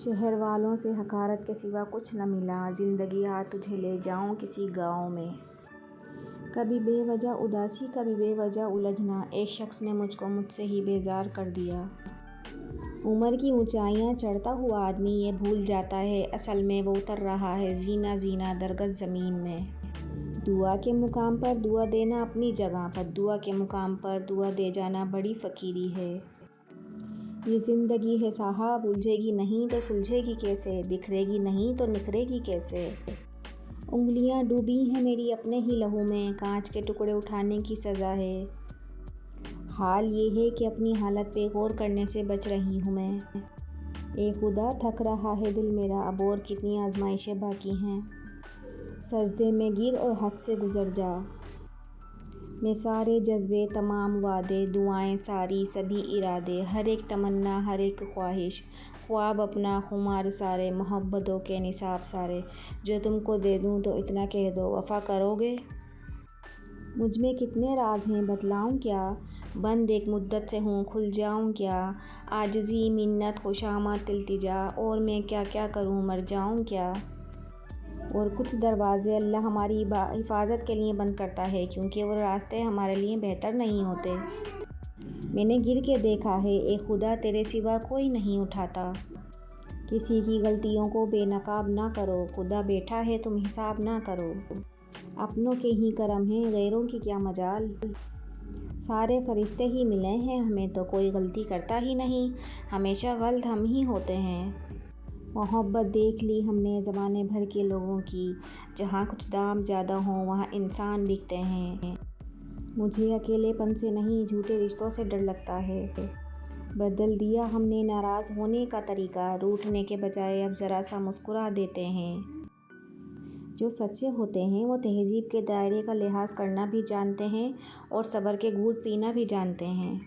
شہر والوں سے حقارت کے سوا کچھ نہ ملا، زندگیاں تجھے لے جاؤں کسی گاؤں میں۔ کبھی بے وجہ اداسی، کبھی بے وجہ الجھنا، ایک شخص نے مجھ کو مجھ سے ہی بیزار کر دیا۔ عمر کی اونچائیاں چڑھتا ہوا آدمی یہ بھول جاتا ہے اصل میں وہ اتر رہا ہے زینہ زینہ درگز زمین میں۔ دعا کے مقام پر دعا دینا اپنی جگہ پر، دعا کے مقام پر دعا دے جانا بڑی فقیری ہے۔ یہ زندگی ہے صاحب، الجھے گی نہیں تو سلجھے گی کیسے، بکھرے گی نہیں تو نکھرے گی کیسے۔ انگلیاں ڈوبی ہیں میری اپنے ہی لہو میں، کانچ کے ٹکڑے اٹھانے کی سزا ہے۔ حال یہ ہے کہ اپنی حالت پہ غور کرنے سے بچ رہی ہوں میں۔ اے خدا تھک رہا ہے دل میرا، اب اور کتنی آزمائشیں باقی ہیں۔ سجدے میں گر اور حد سے گزر جا۔ میں سارے جذبے، تمام وعدے، دعائیں ساری، سبھی ارادے، ہر ایک تمنا، ہر ایک خواہش، خواب اپنا، خمار سارے، محبتوں کے نصاب سارے، جو تم کو دے دوں تو اتنا کہہ دو وفا کرو گے۔ مجھ میں کتنے راز ہیں بتلاؤں کیا، بند ایک مدت سے ہوں کھل جاؤں کیا۔ عاجزی، منت، خوشامد، التجا، اور میں کیا کیا کروں مر جاؤں کیا۔ اور کچھ دروازے اللہ ہماری حفاظت کے لیے بند کرتا ہے کیونکہ وہ راستے ہمارے لیے بہتر نہیں ہوتے۔ میں نے گر کے دیکھا ہے اے خدا تیرے سوا کوئی نہیں اٹھاتا۔ کسی کی غلطیوں کو بے نقاب نہ کرو، خدا بیٹھا ہے تم حساب نہ کرو۔ اپنوں کے ہی کرم ہیں غیروں کی کیا مجال۔ سارے فرشتے ہی ملے ہیں ہمیں تو کوئی غلطی کرتا ہی نہیں، ہمیشہ غلط ہم ہی ہوتے ہیں۔ محبت دیکھ لی ہم نے زمانے بھر کے لوگوں کی، جہاں کچھ دام زیادہ ہوں وہاں انسان بکتے ہیں۔ مجھے اکیلے پن سے نہیں جھوٹے رشتوں سے ڈر لگتا ہے۔ بدل دیا ہم نے ناراض ہونے کا طریقہ، روٹھنے کے بجائے اب ذرا سا مسکرا دیتے ہیں۔ جو سچے ہوتے ہیں وہ تہذیب کے دائرے کا لحاظ کرنا بھی جانتے ہیں اور صبر کے گھونٹ پینا بھی جانتے ہیں۔